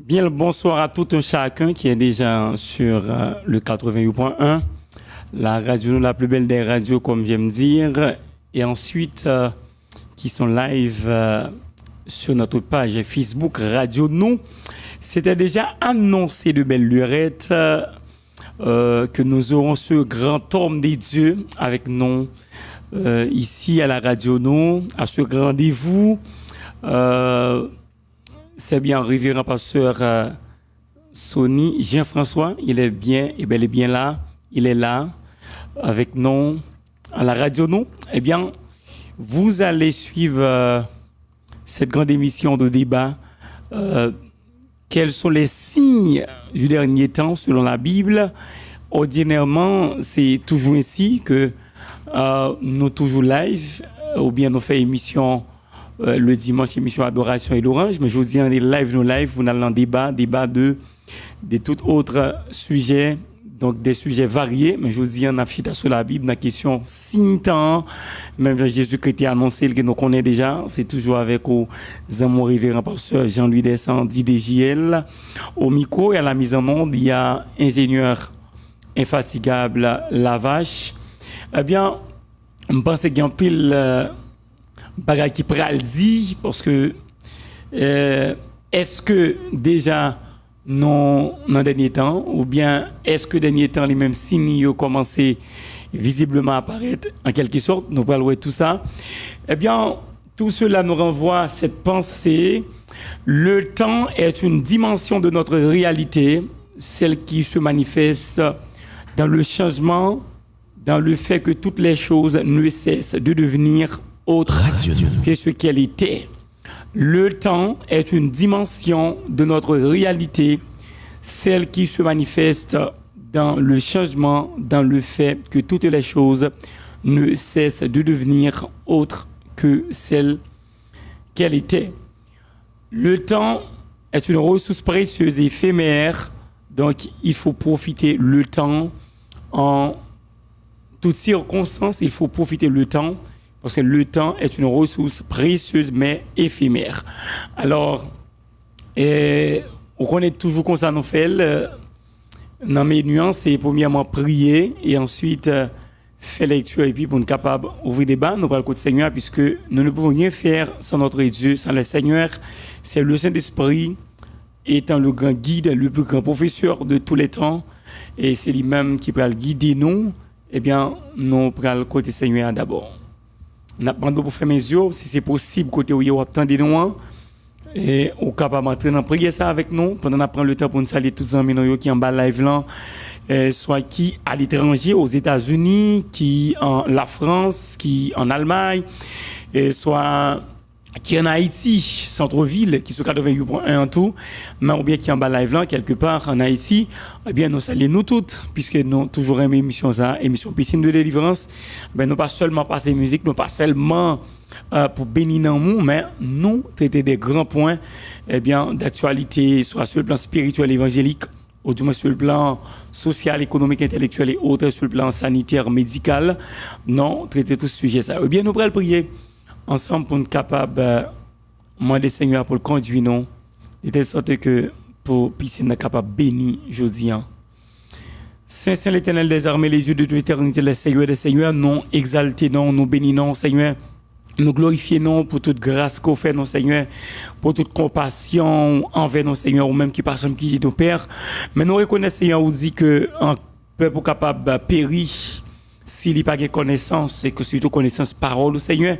Bien le bonsoir à tout un chacun qui est déjà sur le 88.1, la radio la plus belle des radios comme j'aime dire, et ensuite qui sont live sur notre page Facebook Radio Nous. C'était déjà annoncé de belle lurette que nous aurons ce grand homme des dieux avec nous ici à la Radio Nous, à ce grand rendez-vous. C'est bien révérend pasteur Sonny Jean-François, il est bien et bel et bien là, il est là avec nous à la Radio Nous. Eh bien, vous allez suivre cette grande émission de débat. Quels sont les signes du dernier temps selon la Bible? Ordinairement, c'est toujours ainsi que nous toujours live ou bien nous faisons émission le dimanche, émission Adoration et l'Orange, mais je vous dis, on est live, nous live, vous allez en débat de tout autre sujet, donc des sujets variés, mais je vous dis, on a fait sur la Bible, dans la question signe temps, même Jésus-Christ a annoncé que nous connaissons déjà, c'est toujours avec aux amours révérend pasteur Jean-Louis Descend, DJL, au micro et à la mise en onde, il y a ingénieur infatigable Lavache. Eh bien, je pense qu'il y a un pile bagay qui pral dit parce que est-ce que déjà non dans dernier temps ou bien est-ce que dernier temps les mêmes signes ont commencé visiblement à apparaître en quelque sorte, nous parlons de tout ça. Eh bien, tout cela nous renvoie à cette pensée: le temps est une dimension de notre réalité, celle qui se manifeste dans le changement, dans le fait que toutes les choses ne cessent de devenir autre que ce qu'elle était. Le temps est une dimension de notre réalité, celle qui se manifeste dans le changement, dans le fait que toutes les choses ne cessent de devenir autre que celle qu'elle était. Le temps est une ressource précieuse et éphémère, donc il faut profiter le temps en toutes circonstances, il faut profiter le temps. Parce que le temps est une ressource précieuse mais éphémère. Alors, on connaît toujours comme ça nous fait. Dans mes nuances, c'est premièrement prier et ensuite faire lecture et puis pour être capable d'ouvrir des bancs, nous parlons du Seigneur puisque nous ne pouvons rien faire sans notre Dieu, sans le Seigneur. C'est le Saint-Esprit étant le grand guide, le plus grand professeur de tous les temps. Et c'est lui-même qui peut guider nous. Eh bien, nous prenons le côté Seigneur d'abord. On a besoin pour faire mes yeux, si c'est possible, côté où il y a autant de nous, et on est capable d'entrer dans la prière ça avec nous, pendant qu'on prend le temps pour nous saluer tous les amis qui en bas live là, soit qui à l'étranger, aux États-Unis, qui en la France, qui en Allemagne, soit qui en Haïti, centre-ville, qui sont 88.1 en tout, mais ou bien qui en bas live là, quelque part en Haïti, eh bien, nous saluons nous toutes, puisque nous toujours aimé émission ça, émission piscine de délivrance, ben, nous pas seulement passer musique, nous pas seulement pour bénir dans nous, mais nous traiter des grands points, eh bien, d'actualité, soit sur le plan spirituel, évangélique, ou du moins sur le plan social, économique, intellectuel et autres, sur le plan sanitaire, médical, non, traiter tout ce sujet ça. Eh bien, nous pourrons prier ensemble pour être capable demander Seigneur pour le conduire nous de telle sorte que pour piscine capable bénir jeudi. Saint l'Éternel des armées, les yeux de toute éternité, les Seigneurs des Seigneurs, non exaltés, non, nous bénissons Seigneur. Nous glorifions pour toute grâce qu'on fait, non Seigneur, pour toute compassion envers nos Seigneurs, ou même qui passe qui dit nos pères. Mais nous reconnaissons Seigneur, on dit que un peuple capable périr s'il n'y a pas de connaissance, c'est que surtout connaissance parole au Seigneur.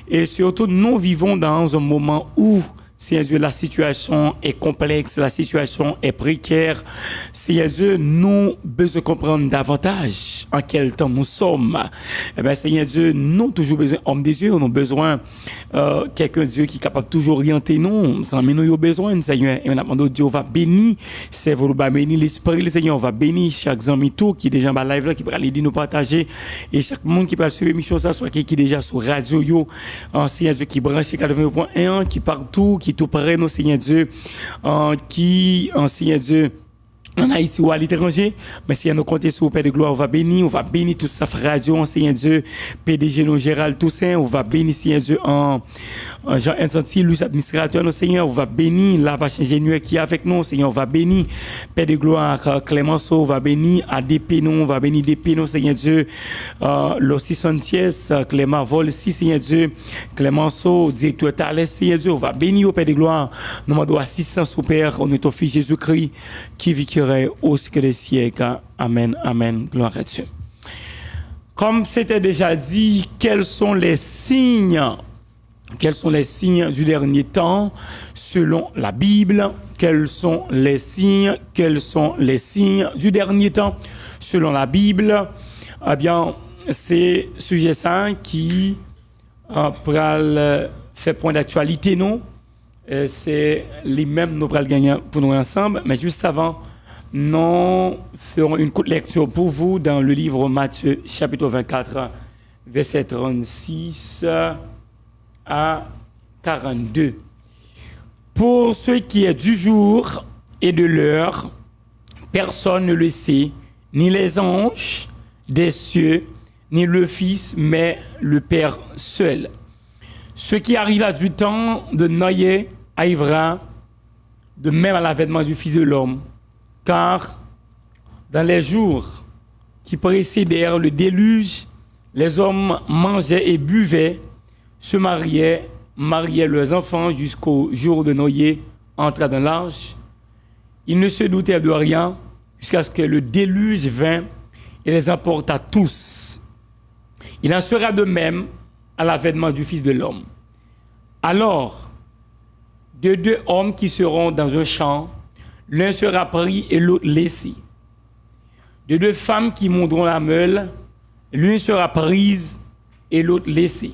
Et surtout, nous vivons dans un moment où, Seigneur, la situation est complexe, la situation est précaire. Seigneur, nous besoin de comprendre davantage en quel temps nous sommes. Eh bien, Seigneur Dieu, nous toujours besoin d'hommes des yeux, nous avons besoin quelqu'un Dieu qui est capable de toujours orienter nous. Sans nous avons besoin, Seigneur. Et maintenant, Dieu va bénir, c'est vous va bénir l'esprit, le Seigneur, on va bénir chaque ami tout qui est déjà en live là, qui peut aller dire nous partager. Et chaque monde qui peut suivre l'émission, ça, soit qui est déjà sur radio, Seigneur Dieu, qui branche 80.1, qui partout, qui tout près, nous, Seigneur Dieu, qui, Seigneur Dieu, en Haïti ou à l'étranger, mais si nous comptons sur le Père de gloire, on va bénir tout ça, radio, Seigneur Dieu, PDG, non, Gérald Toussaint, on va bénir, Seigneur Dieu, en Jean Insanti, lui, administrateur, non, Seigneur, on va bénir la vache ingénieur qui est avec nous, Seigneur, on va bénir, Père de gloire, Clémenceau, on va bénir ADP, non, on va bénir DP, non, Seigneur Dieu, l'Ossi Sanchez, Clément Volsi, Seigneur Dieu, Clémenceau, directeur Thalès, Seigneur Dieu, on va bénir au Père de gloire, nous demandons assistance au Père, on est au Fils Jésus-Christ, qui vit au siècle des siècles. Amen, amen. Gloire à Dieu. Comme c'était déjà dit, quels sont les signes du dernier temps selon la Bible? Quels sont les signes du dernier temps selon la Bible? Eh bien, c'est sujet ça qui fait point d'actualité, non? C'est les mêmes nous pral gagner pour nous ensemble, mais juste avant, nous ferons une courte lecture pour vous dans le livre Matthieu, chapitre 24, verset 36 à 42. Pour ce qui est du jour et de l'heure, personne ne le sait, ni les anges des cieux, ni le Fils, mais le Père seul. Ce qui arriva du temps de Noé arrivera de même à l'avènement du Fils de l'homme. Car dans les jours qui précédèrent le déluge, les hommes mangeaient et buvaient, se mariaient leurs enfants jusqu'au jour de Noé entra dans l'arche. Ils ne se doutaient de rien jusqu'à ce que le déluge vint et les emporta tous. Il en sera de même à l'avènement du Fils de l'homme. Alors, de deux hommes qui seront dans un champ, l'un sera pris et l'autre laissé. De deux femmes qui monteront la meule, l'une sera prise et l'autre laissée.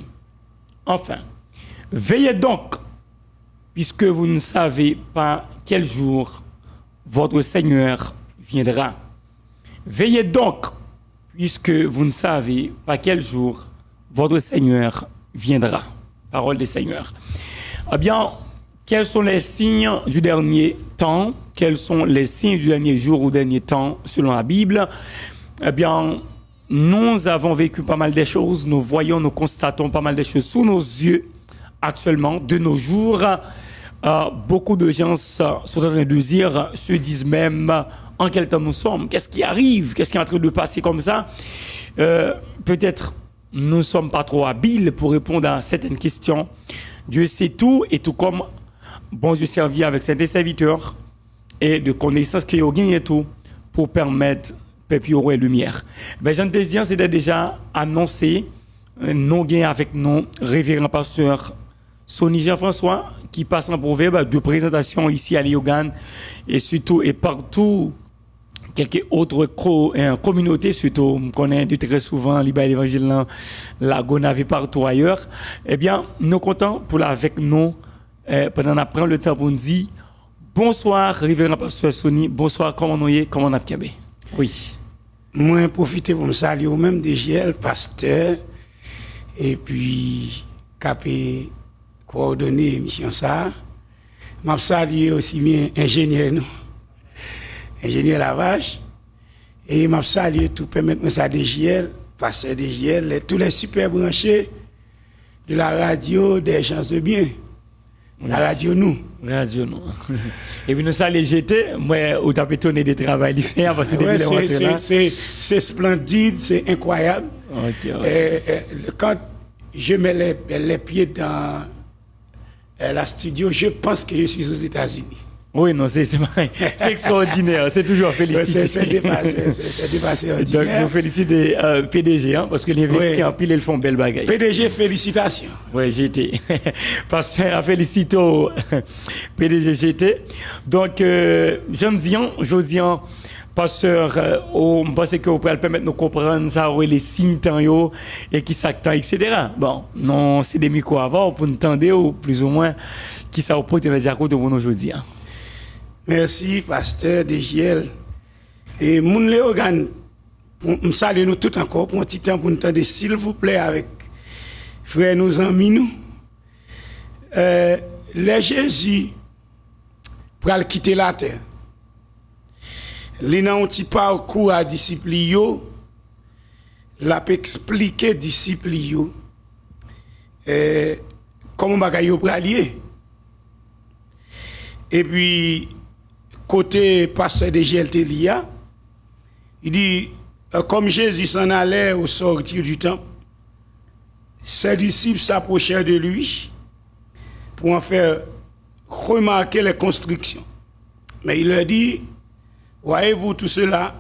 Enfin, veillez donc, puisque vous ne savez pas quel jour votre Seigneur viendra. Veillez donc, puisque vous ne savez pas quel jour votre Seigneur viendra. Parole des Seigneurs. Eh bien, quels sont les signes du dernier temps? Quels sont les signes du dernier jour ou dernier temps selon la Bible? Eh bien, nous avons vécu pas mal de choses. Nous voyons, nous constatons pas mal de choses sous nos yeux actuellement. De nos jours, beaucoup de gens sont en train de dire, se disent même en quel temps nous sommes? Qu'est-ce qui arrive? Qu'est-ce qui est en train de passer comme ça? Peut-être nous ne sommes pas trop habiles pour répondre à certaines questions. Dieu sait tout, et tout comme bon Dieu servit avec certains serviteurs et de connaissances qu'il a gagné tout pour permettre peuple et lumière. Ben Jean Désir, c'était déjà annoncé, nous gagnons avec nous révérend pasteur Sonny Jean-François qui passe en proverbe de présentation ici à Léogane et surtout et partout quelques autres communautés, surtout, on connaît de très souvent l'évangile, la Gonave partout ailleurs. Eh bien, nous sommes contents pour là avec nous, pendant qu'on prend le temps pour nous dire bonsoir, révérend pasteur Sonny, bonsoir, comment nous y comment on a bien. Oui. Moi, profiter pour me saluer au même DGL, pasteur, et puis, capé coordonner l'émission ça. Je salue aussi bien ingénieur, nous. Ingénieur Lavage, et je salue tout, permettre ça DGL, pasteur DGL, tous les super branchés de la radio des gens de bien. La radio nous. Radio nous. Et puis nous saluons GT, moi, où t'as étonné de travail faire parce que c'est splendide, c'est incroyable. Okay. Quand je mets les pieds dans la studio, je pense que je suis aux États-Unis. Oui, non, c'est extraordinaire. C'est toujours félicité. C'est dépassé ordinaire. Donc, nous félicitons PDG, hein, parce que les investisseurs en pile, ils font belle bagaille. PDG, félicitations. Oui, GT. Parce que félicito PDG GT. Donc, j'aime dire, je dis, pasteur, on pense que vous pouvez permettre de nous comprendre ça, les signes, et qui s'attend, etc. Bon, non, c'est des micros avant, pour nous entendre, ou plus ou moins, qui ça vous peut te dire pour nous aujourd'hui. Merci, pasteur DGL. Et mon Léogane, nous saluons nous tout encore pour un petit temps pour nous entendre, s'il vous plaît, avec frères, nos amis, nous. Les Jésus, pour aller quitter la terre. li nan un petit parcours à disciple yo, l'a expliquer disciple yo comment bagay yo pralier. Et puis côté pasteur de GLT Lia, il dit comme Jésus s'en allait au sortir du temple, ses disciples s'approchèrent de lui pour en faire remarquer les constructions. Mais il leur dit, voyez-vous tout cela,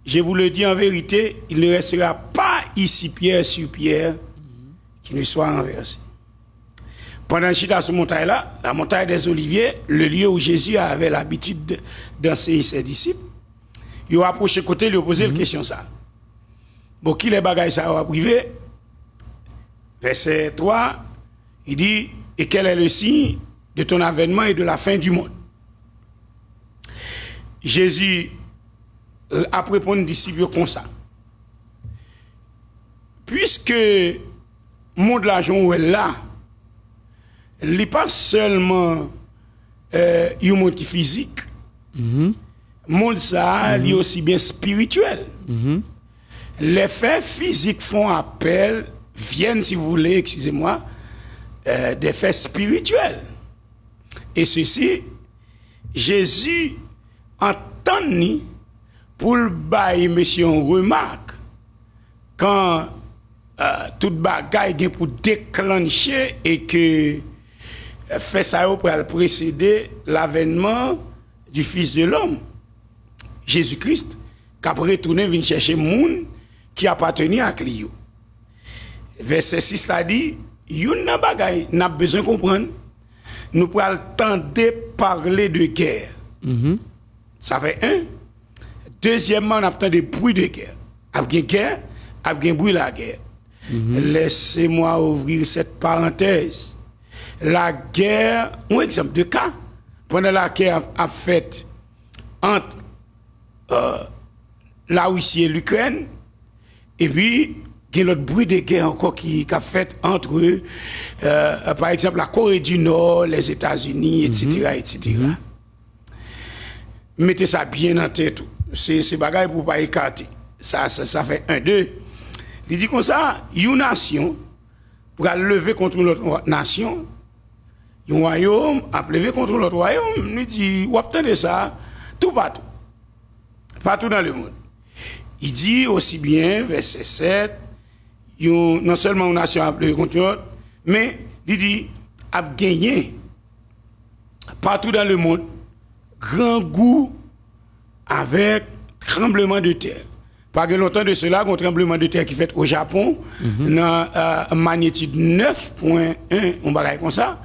je vous le dis en vérité, il ne restera pas ici pierre sur pierre qui ne soit renversé. Pendant que j'étais sur montagne là, la montagne des Oliviers, le lieu où Jésus avait l'habitude d'enseigner ses disciples, il a approché côté, il a posé la question ça. Bon, qui les bagailles ça va privé? Verset 3, il dit, et quel est le signe de ton avènement et de la fin du monde? Jésus a répondu aux disciples comme ça. Puisque le monde de l'argent est là, il n'est pas seulement un monde qui est physique, le monde ça est aussi bien spirituel. Les faits physiques font appel, viennent si vous voulez, excusez-moi, des faits spirituels. Et ceci, Jésus entend pour le bail, monsieur, on remarque, quand toute bagaille est pour déclencher et que fait ça pour précéder l'avènement du Fils de l'homme, Jésus-Christ, qui a retourné venir chercher monde qui appartenait à Clio. Verset 6 là dit, yon nan bagay, n'a besoin de comprendre, nous pourrons tenter de parler de guerre. Ça fait un. Deuxièmement, on attend des bruits de guerre. Après guerre, après bruit la guerre. Laissez-moi ouvrir cette parenthèse. La guerre, un exemple de cas, pendant la guerre a fait entre la Russie et l'Ukraine, et puis il y a l'autre bruit de guerre encore qui a fait entre eux, par exemple la Corée du Nord, les États-Unis, etc., etc. Mettez ça bien en tête. C'est bagaille pour pas écarter. Ça fait 1, 2. Il dit comme ça, une nation pour lever contre l'autre nation, un royaume a levé contre l'autre royaume. Il dit, ou obtenez ça tout partout. Partout dans le monde. Il dit aussi bien, verset 7, non seulement une nation a levé contre l'autre, mais il dit, a gagné partout dans le monde grand goût avec tremblement de terre. Pas longtemps de cela, un tremblement de terre qui fait au Japon, dans magnitude 9.1, on va comme ça.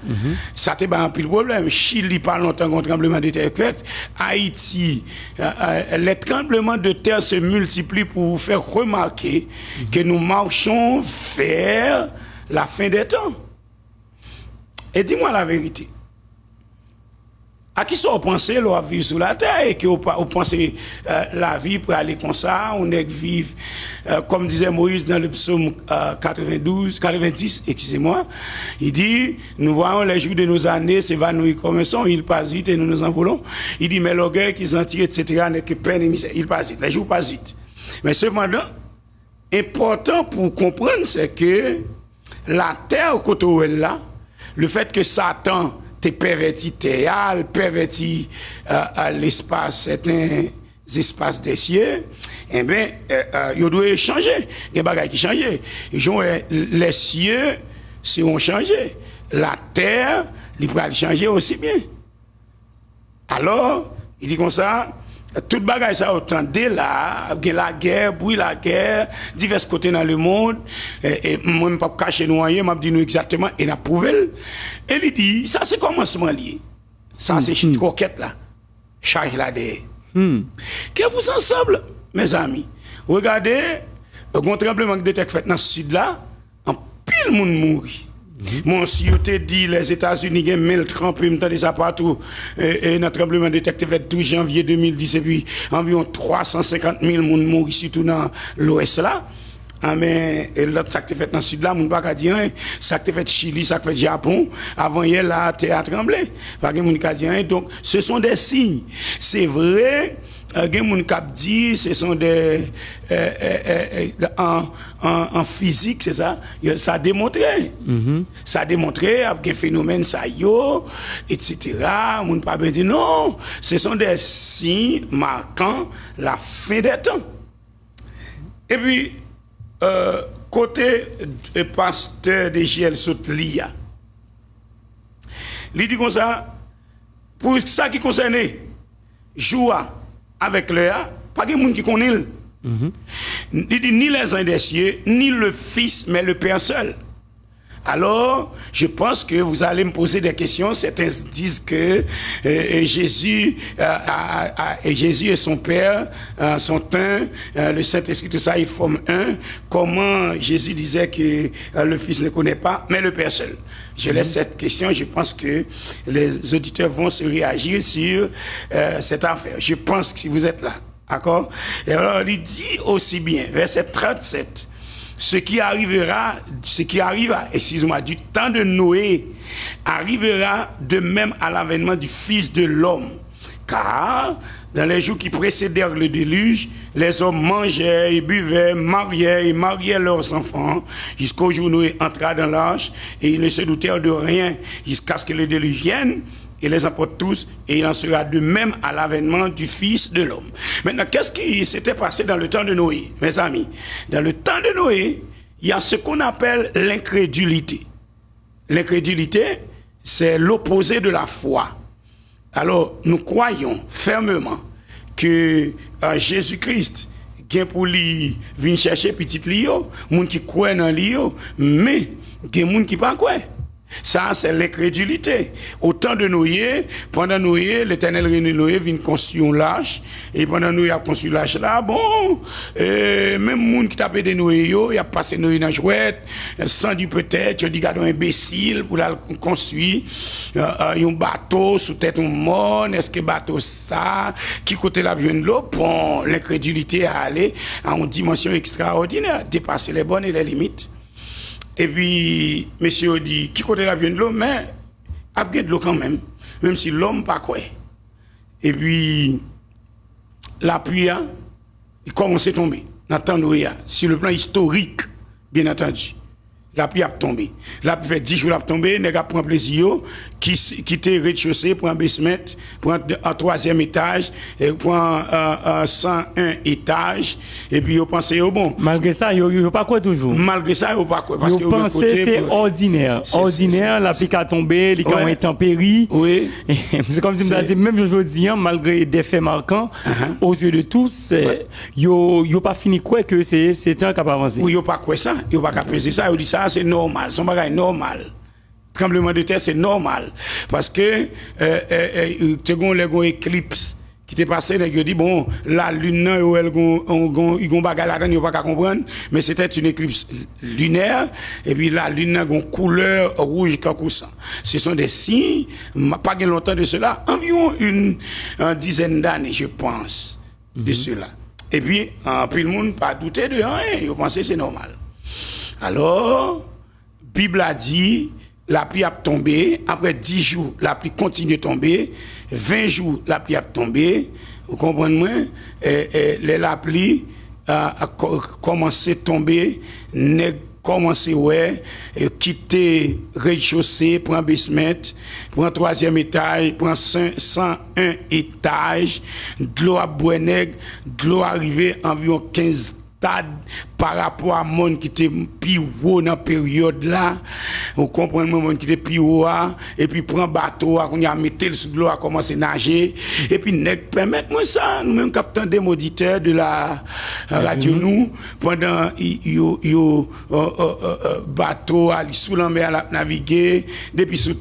Ça te bat un pile problème. Chili, pas longtemps, un tremblement de terre fait. Haïti, les tremblements de terre se multiplient pour vous faire remarquer que nous marchons vers la fin des temps. Et dis-moi la vérité. À qui sont pensés leur vivre sur la terre et que vous pensez la vie pour aller comme ça, on est vivre comme disait Moïse dans le psaume 90, excusez-moi, il dit nous voyons les jours de nos années s'évanouir comme un son, ils passent vite et nous nous envolons. Il dit mais l'orgueil qui s'en tire etc. n'est que peine et misère, il passe vite, les jours passent vite. Mais cependant, important pour comprendre c'est que la terre côté où elle est là, le fait que Satan t'es perverti théâtre, perverti l'espace, certains espaces des cieux, eh bien, il doit changer. Il y a des bagages qui changent. Les cieux seront changés. La terre, il pourra changer aussi bien. Alors, il dit comme ça, tout bagage ça autant de là, la guerre, bruit la guerre, divers côtés dans le monde, et moi même pas cacher nous rien, m'a dit nous exactement et n'a prouvé. Et il dit ça c'est commencement lié. Ça c'est chute coquette là. Charge là derrière. Que vous ensemble mes amis, regardez le tremblement de terre fait dans le sud là, en pile monde mourir. Mon si vous te dit les États-Unis ont 1000 trempés, m'entendez ça partout, et notre tremblement de terre fait 12 janvier 2010, et puis environ 350 000 personnes morts surtout dans l'ouest là. Ah mais l'autre ça qui fait dans le sud là, mon pas dire rien, ça qui fait Chili, ça qui fait Japon, avant hier là terre a tremblé. Pas que mon ka dire rien. Donc ce sont des signes. C'est vrai gen moun k'ap dit ce sont des en physique, c'est ça, ça a démontré. Ça a démontré avec phénomène ça yo, etc. Moun pas bien dit non, ce sont des signes marquant la fin des temps. Et puis côté pasteur de GL Sotlia, il dit comme ça, pour ça qui concerne joua avec l'heure, pas de monde qui connaît. Il dit ni les uns des cieux, ni le Fils, mais le Père seul. Alors, je pense que vous allez me poser des questions. Certains disent que Jésus et son Père sont un, le Saint-Esprit, tout ça, ils forment un. Comment Jésus disait que le Fils ne connaît pas, mais le Père seul. Je laisse cette question. Je pense que les auditeurs vont se réagir sur cette affaire. Je pense que si vous êtes là, d'accord? Et alors, il dit aussi bien, verset 37, ce qui arriva, excusez-moi, du temps de Noé, arrivera de même à l'avènement du Fils de l'homme. Car, dans les jours qui précédèrent le déluge, les hommes mangeaient et buvaient, mariaient et mariaient leurs enfants, jusqu'au jour où Noé entra dans l'arche, et ils ne se doutèrent de rien, jusqu'à ce que le déluge vienne, et les emporte tous, et il en sera de même à l'avènement du Fils de l'homme. Maintenant, qu'est-ce qui s'était passé dans le temps de Noé, mes amis? Dans le temps de Noé, il y a ce qu'on appelle l'incrédulité. L'incrédulité, c'est l'opposé de la foi. Alors, nous croyons fermement que Jésus-Christ vient pour lui venir chercher petit Lio, moun qui croit dans Lio, mais il y a moun qui pas croit. Ça, c'est l'incrédulité. Au temps de Noé, pendant Noé, l'Éternel réunit Noé, vient construire un lâche, et pendant Noé a construit lâche là, bon, même moun qui tape de Noé, il a passé Noé dans la jouette, sans dire peut-être, il dit gardons imbécile, pour la construire, un bateau sous tête un mort, est-ce que bateau ça, qui côté la de l'eau, bon, l'incrédulité a allé à une dimension extraordinaire, dépasser les bornes et les limites. Et puis, monsieur dit, qui côté la viande de l'eau, mais, a bien de l'eau quand même si l'homme pas quoi. Et puis, la pluie, il commence à tomber, dans le temps de Noé, sur le plan historique, bien entendu. La pluie a tombé. La pluie fait 10 jours, la tombé, n'est pas prend plaisir, qui était rez-de-chaussée, pour un basement, pour un 3e étage, et pour un 101 étages, et puis, vous pensez, bon. Malgré ça, vous pas quoi toujours. Malgré ça, vous pas quoi. Parce que vous pensez que c'est ordinaire. Ordinaire, la pluie a tombé, les gens ont intempéries. Oui. C'est comme si je disais, même aujourd'hui, malgré des faits marquants, aux yeux de tous, vous pas fini quoi que c'est un cap avancé. Oui, vous pas quoi ça, vous pas peser ça, vous dit ça, c'est normal, son bagage normal. Tremblement de terre, c'est normal. Parce que, second les éclipse qui t'est passé, ils dit, bon, la lune, ils ont bagage là-dedans, ils pas qu'à comprendre, mais c'était une éclipse lunaire, et puis la lune a une couleur rouge comme ça. Ce sont des signes, pas longtemps de cela, environ une dizaine d'années, je pense, de cela. Et puis, puis le monde pas douté de rien, ils pensaient c'est normal. Alors, Bible a dit, la pluie a tombé, après 10 jours, la pluie continue de tomber, 20 jours, la pluie a tombé, vous comprenez, la pluie a commencé à tomber, commencé quitter rez-de-chaussée pour un basement, pour un 3e étage, pour un 101 étage, de l'eau à Boenègue, de l'eau arrivée environ 15 stades par rapport à monde qui était plus haut dans la période là, vous comprenez, monde qui était plus haut, et puis prend bateau, on a mis le sous de l'eau, a commencé à nager, et puis permettez-moi ça, nous-mêmes capteurs des auditeurs de la radio, nous, pendant bateau, aller sous la mer à naviguer, depuis sous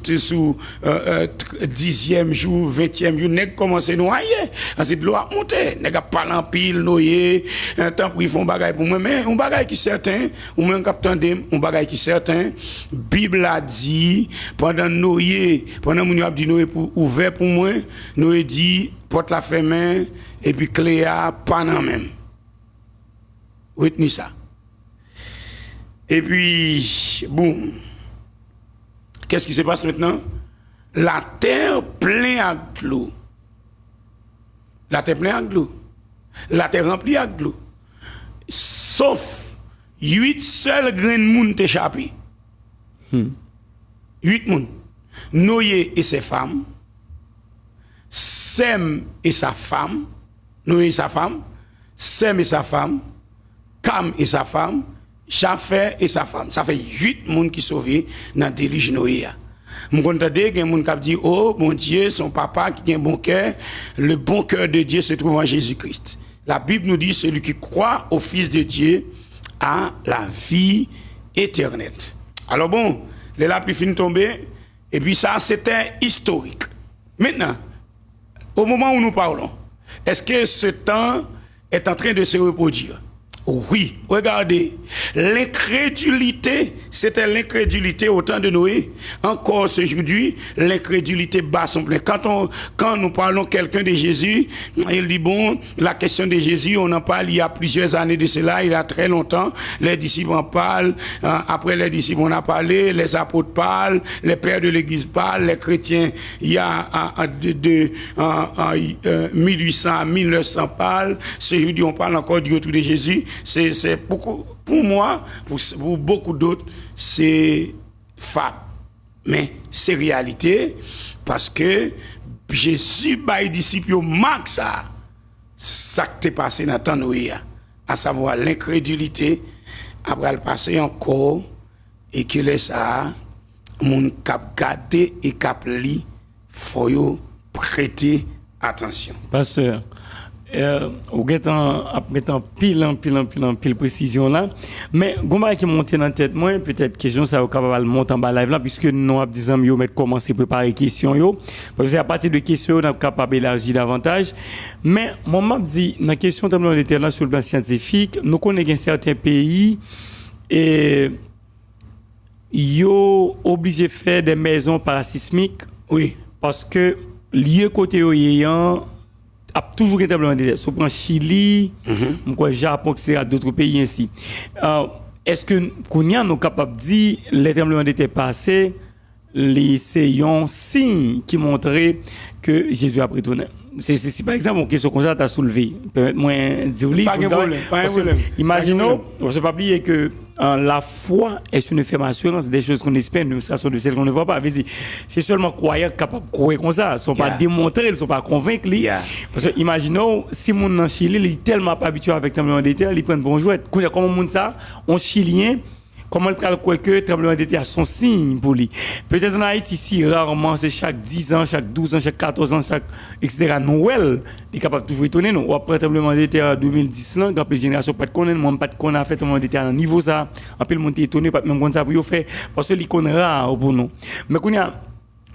10e jour, 20e jour, nous commencé à noyer, parce que de l'eau a monté, nous n'avons pas l'empile, noyer, un temps pour ils font bagaille pour moi, mais un bagaille qui certain, ou même captain un bagaille qui certain, Bible a dit, pendant Noé, pendant mon a dit Noé pour ouvert pour moi, Noé dit, porte la fermée, et puis Cléa, pas dans même. Retenez ça. Et puis, boum. Qu'est-ce qui se passe maintenant? La terre pleine à l'eau. La terre pleine à l'eau. la terre remplie avec de l'eau. Sauf 8 seuls grains de monde échappés. 8 moun. Noé et ses femmes, Sem et sa femme, Noé et sa femme, Sem et sa femme, Cam et sa femme, Japheth et sa femme. Ça fait 8 moun qui sauvés dans le déluge Noé. Mon contade, il y a des gens qui disent, oh, mon Dieu, son papa qui a un bon cœur, le bon cœur de Dieu se trouve en Jésus-Christ. La Bible nous dit, celui qui croit au Fils de Dieu a la vie éternelle. Alors bon, les lapis finissent tomber, et puis ça, c'était historique. Maintenant, au moment où nous parlons, est-ce que ce temps est en train de se reproduire? Oui, regardez, l'incrédulité, c'était l'incrédulité au temps de Noé. Encore aujourd'hui, l'incrédulité bat son plein. Quand nous parlons quelqu'un de Jésus, il dit bon, la question de Jésus, on en parle il y a plusieurs années de cela, il y a très longtemps, les disciples en parlent, après les disciples on a parlé, les apôtres parlent, les pères de l'église parlent, les chrétiens, il y a de 1800 à 1900 parlent, aujourd'hui on parle encore du retour de Jésus. C'est beaucoup, pour moi, pour beaucoup d'autres, c'est fable. Mais c'est réalité parce que Jésus, les disciples, marque ça qui est passé dans le temps Noé, à savoir l'incrédulité, après le passé encore, et que les ça, mon cap gardé et cap li, faut prêter attention. Pasteur. Ou mettant pile précision là, mais gomba qui monte dans tête moi peut-être question ça capable monter en bas live là puisque nous avons dit amis yo mettre commencer préparer question yo parce que à partir de questions on est capable d'élargir davantage, mais moi m'a dit dans question tremblement de terre là sur le plan scientifique nous connaissons certains pays et yo obligé faire des maisons parasismiques, oui, parce que lieu côté yo ayant a toujours été tremblement de terre. Si on prend Chili, Japon, etc., d'autres pays ainsi. Est-ce que nous sommes capables de dire les tremblements de terre passés, c'est un signe qui montrait que Jésus a retourné? C'est par exemple une question comme ça tu as soulevé. Permettez-moi de dire. Pas de problème. Imaginons, on ne peut pas oublier que la foi est une ferme assurance des choses qu'on espère, nous ça sont de celles qu'on ne voit pas. C'est seulement croyants capables de croire comme ça. Ils ne sont pas démontrés, ils ne sont pas convaincus. Parce que imaginons, si mon en Chili, il est tellement pas habitué avec le tremblement de terre, il prend bon jouet. Comment on ça, on Chilien, comment le croit que le tremblement de terre sont signe pour lui. Peut-être en Haïti, ici, rarement, c'est chaque 10 ans, chaque 12 ans, chaque 14 ans, etc. Noël, il est capable de toujours étonner. Ou après le tremblement de terre 2010, quand les générations pas de connaître, moi, pas de connaître, fait tremblement de terre à niveau ça, on peut le monter étonné, pas même comme ça pour faire, parce que il connaît rare pour nous. Mais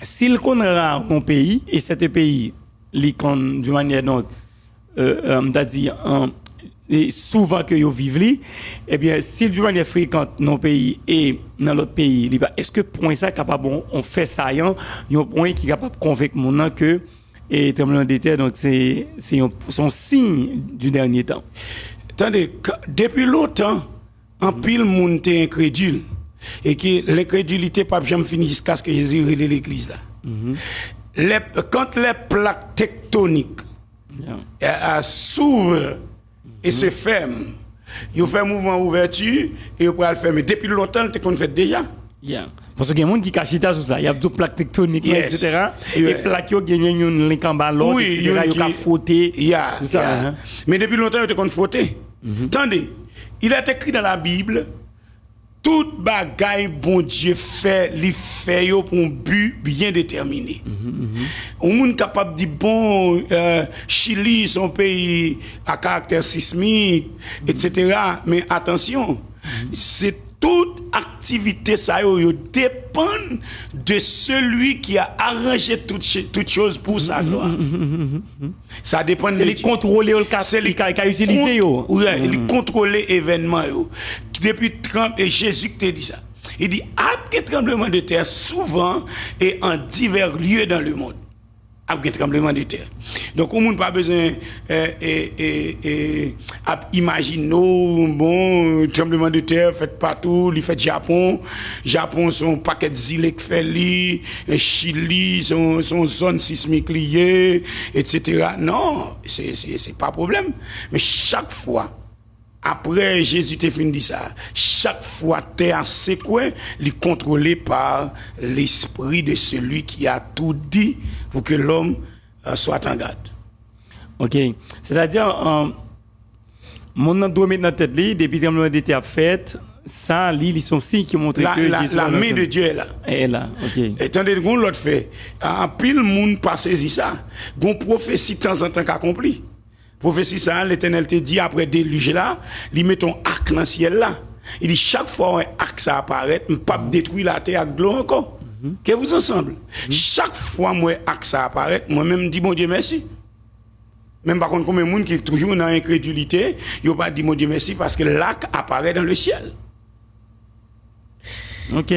s'il connaît rare mon pays, et cet pays, il connaît d'une manière, donc, c'est-à-dire, et souvent que yo vivent li, eh bien si du manière fréquente dans nos pays et dans l'autre pays, est-ce que point ça capable on fait ça un point qui est capable de convaincre mon nom que et tremblement de terre, donc c'est son signe du dernier temps. Attendez, depuis longtemps en pile monde était incrédule et que l'incrédulité pas jamais fini jusqu'à ce que Jésus relève l'église là. Quand les plaques tectoniques s'ouvrent et se ferme. Il fait mouvement ouverture et il peut le fermer. Depuis longtemps, tu qu'on fait déjà. Parce qu'il y a des gens qui cachent ça sur ça. Il y a des plaques tectoniques, etc. Et plaques qui gagnent une link en bas l'autre, etc. Ils ont frotté. Mais depuis longtemps, ils ont frotté. Attendez, il est écrit dans la Bible, toute bagaille bon Dieu fait, il fait pour un but bien déterminé. On est capable de dire bon, Chili, son pays à caractère sismique, etc. Mais attention, c'est toute activité ça dépend de celui qui a arrangé toute chose pour sa gloire. Ça dépend de lui contrôler le cas, c'est lui qui a utilisé il contrôler événement depuis Trump et Jésus qui te dit ça. Il dit après tremblement de terre souvent et en divers lieux dans le monde. après un tremblement de terre. Donc, on n'a pas besoin d'imaginer, bon, tremblement de terre fait partout, il fait Japon. Japon, son paquet de îles qui fait li, Chili, son zone sismique liée, etc. Non, c'est pas problème. Mais chaque fois, après Jésus te fin dit ça, chaque fois terre secouée, il est contrôlé par l'esprit de celui qui a tout dit pour que l'homme soit en garde. OK. C'est-à-dire mon doit mettre dans tête li depuis que le été a fait, ça ils sont signes qui montrent que Jésus la main de Dieu est là. Est là. OK. Étendez qu'on l'autre fait, en pile monde pas saisi ça. Gon prophétie de temps en temps accompli. Prophétie ça, l'Éternel te dit après déluge là, il met ton arc dans le ciel là. Il dit chaque fois un arc ça apparaît, ne pas détruire la terre avec de l'eau encore. Que vous ensemble. Chaque fois moi arc ça apparaît, moi-même dis bon Dieu merci. Même par contre combien de monde qui est toujours dans l'incrédulité, il pas dit mon Dieu merci parce que l'arc apparaît dans le ciel. OK.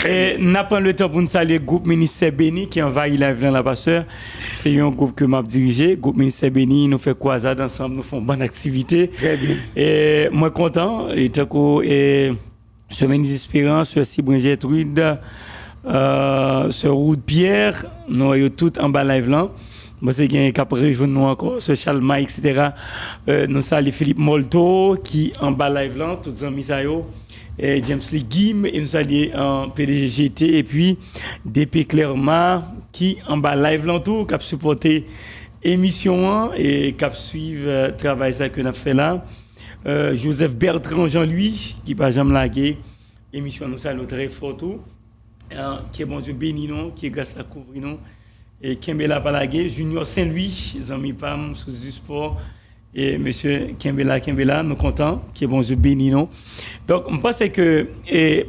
Et n'a pas le temps pour nous saluer le groupe Ministère Béni qui envahit la ville la pasteur. C'est un groupe que m'a dirigé, groupe Ministère Béni, nous fait croisade ensemble, nous faisons bonne activité. Très bien. Et moi content et semaine d'espérance sur Cibrin Gertrude sur route Pierre, nous sommes tout en bas live là. Moi c'est gain cap rejoindre nous encore sur Chalma etc. Nous saluons Philippe Molto qui en bas live là, tous amis ça yo. Et James Lee Guim et nous saluons en PDGT et puis DP Clermont qui en bas live l'entour qui a supporté émission et qui a suivi le travail ça que nous avons fait là. Joseph Bertrand Jean-Louis qui pas jamais lagué émission nous saluons très fort tout qui est bon Dieu béni non qui est grâce à couvrir nous et Kembela Palagé Junior Saint-Louis amis Pam sous du sport. Et monsieur Kembela, nous contents, qui est bon Dieu béni nous. Donc, je pense que,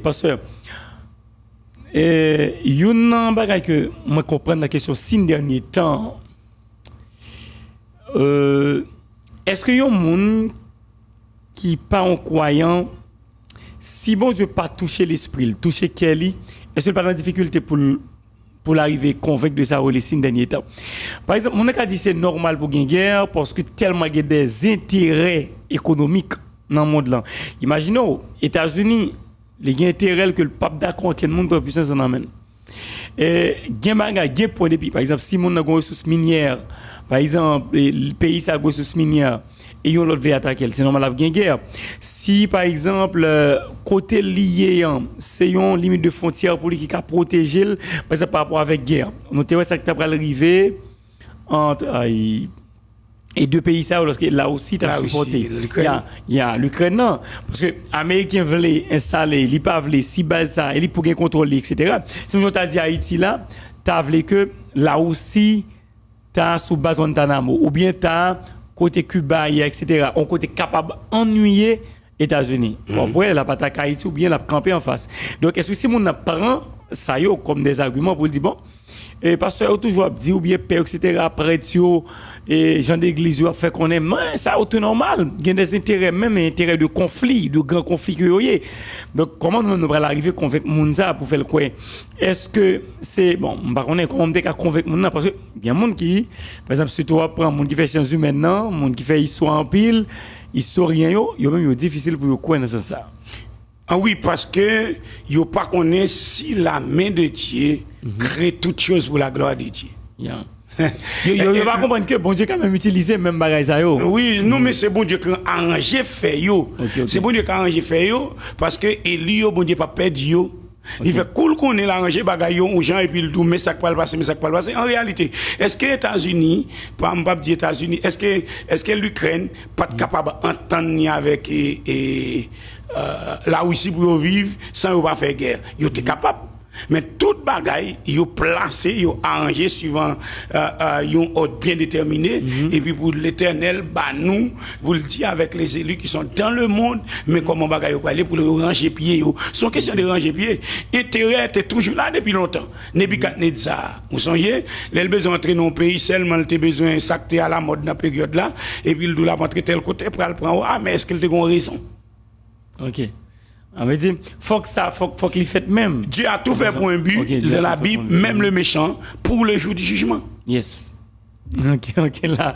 pasteur, une bagage que moi comprends la question ces derniers temps, est-ce qu'il y a un monde qui pas en croyant, si bon Dieu pas touché l'esprit, touché Kelly, est-ce qu'il pas de difficulté pour l'arriver convaincre de ça les 6 derniers temps. Par exemple, on a dit c'est normal pour une guerre parce que tellement il y a des intérêts économiques dans le monde là. Imaginez, États-Unis, les intérêts que le pape d'accord que le monde peut puissance en amène. Et il point de vue. Par exemple, si on a une ressource minière, par exemple, le pays a une ressource minière, et on l'autre veut attaquer, c'est normal qu'il y ait une guerre. Si, par exemple, côté lié, c'est une limite de frontière politique à protéger, par exemple, par rapport avec guerre. On a ça qui est arrivé entre et deux pays, ça, lorsque là aussi, tu as supporté. Il y a l'Ukraine, non. Parce que les Américains veulent installer, ils ne peuvent pas, si base ça, ils peuvent contrôler, etc. Si on t'a dit Haïti là, tu as voulu que là aussi, tu as sous base Guantanamo, ou bien tu as côté Cuba, etc. On côté capable d'ennuyer les États-Unis. Bon, ouais, la patate Haïti ou bien la camper en face. Donc, est-ce que si on prend ça comme des arguments pour dire, bon, et pasteur toujours dit ou bien père etc. prêtre et gens d'église a fait qu'on est mais ça tout normal il y a des intérêts même intérêts de conflit de grands conflits que yoyé donc comment nous va arriver convaincre moun ça pour faire quoi est-ce que c'est bon par contre comment on peut convaincre moun parce que il y a monde qui par exemple si toi prend monde qui fait sciences humaines non monde qui fait histoire en pile historien yo même difficile pour quoi dans ça. Ah oui, parce que yo pas connaît si la main de Dieu crée toutes choses pour la gloire de Dieu. Yeah. Yo va comprendre que bon Dieu quand même utiliser même bagaille ça yo. Oui, non mais c'est bon Dieu qui a arrangé fait yo. Okay. C'est bon Dieu qui a arrangé fait yo parce que Élie bon Dieu pas perdre yo. Okay. Il fait cool qu'on ait arrangé bagaille aux gens et puis le tout mais ça pas le passer mais ça pas le passer en réalité est-ce que les États-Unis pas dire États-Unis est-ce que l'Ukraine pas capable d'entendre avec la Russie pour vivre sans pas faire guerre ils étaient capables mais toute bagaille ils placé ils arrangé suivant un ordre bien déterminé et puis pour l'Éternel bah nous vous le dire avec les élus qui sont dans le monde mais comment bagaille pour aller pour le ranger pied son question de ranger pied intérêt était toujours là depuis longtemps Nebuchadnezzar vous songez les besoin entrer dans le pays seulement il a besoin s'acter à la mode dans la période là et puis il doit rentrer tel côté pour le prendre mais est-ce qu'il a une raison. OK. On veut dire, faut qu'il fait même. Dieu a tout fait pour un but, dans la Bible, même le méchant, pour le jour du jugement. Yes. Ok, là,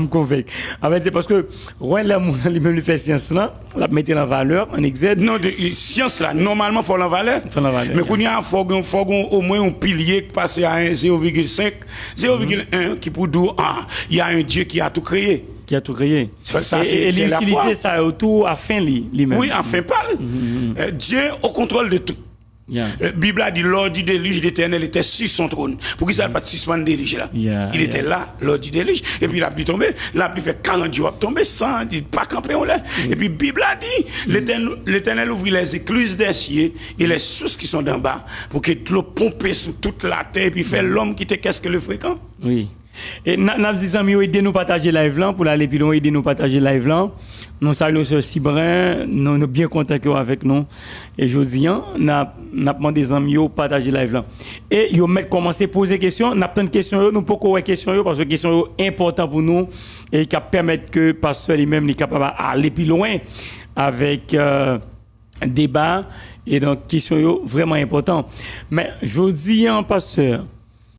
me convainc. En fait, c'est parce que, ouais, là, mon lui-même lui fait science là, la mettre en valeur, en exergue. Non, de science là, normalement, il faut la valeur. Mais qu'on y a, faut au moins un pilier qui passe à 0,5, 0,1 qui pour dire, il y a un Dieu qui a tout créé. Qui a tout créé. Ça, c'est la foi. Et ça autour à fin lui-même. Oui, à fin pas. Dieu au contrôle de tout. Yeah. La Bible a dit lors du déluge, l'Éternel était sur son trône. Pour qu'il ne pas suspendre le déluge là. Il était là lors du déluge. Et puis la pluie tombée. La pluie fait 40 jours tomber sans pas camper en l'air. Et puis la Bible a dit l'Éternel ouvrit les écluses des cieux et les sources qui sont d'en bas pour que l'eau pompe sur toute la terre et puis fait l'homme qui était qu'est-ce que le fréquent. Oui. Et nous amis aider nous partager live là pour aller plus loin, aider nous partager live là. Nous saluons sur Cibrin, nous sommes bien contents avec nous. Et Josian, n'a demandé des amis de partager live là. Et ils ont commencé à poser des questions, n'a pas de questions, nous pas quoi questions parce que questions importantes pour nous et qui permettent que pasteur lui-même est capable d'aller plus loin avec débat et donc questions vraiment importantes. Mais Josian pasteur